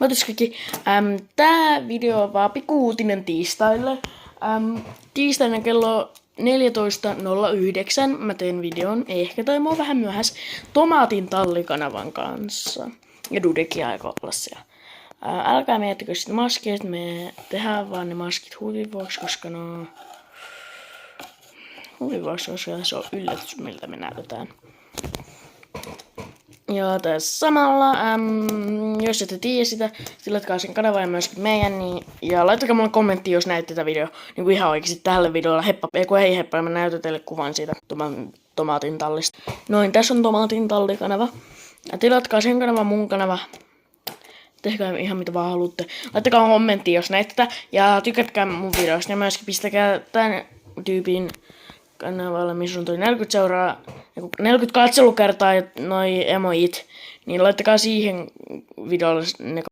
Otis kaikki. Tää video on vaan pikkuuutinen tiistaille. Tiistaina kello 14.09 mä teen videon, ehkä tai mua vähän myöhässä, Tomaatin tallikanavan kanssa. Ja Dudeki aikoo olla siellä. Älkää miettikö sit maskia, että me tehdään vaan ne maskit huvin vuoksi, koska se on yllätys, miltä me näytetään. Ja tässä samalla, jos ette tiedä sitä, tilatkaa sen kanavan ja myöskin meidän, niin, ja laittakaa mulle kommentti, jos näette tätä video, niin kuin ihan oikeesti tälle videolla. Heppa, mä näytän teille kuvan siitä tomaatin tallista. Noin, tässä on Tomaatin tallikanava. Ja tilatkaa sen kanava, mun kanava. Tehkää ihan mitä vaan haluatte. Laittakaa kommentti, jos näette tätä, ja tykätkää mun videosta, ja myöskin pistäkää tän tyypin kanavalle, missä on toi 40 katselukertaa ja noi emojit, niin laittakaa siihen videolle ne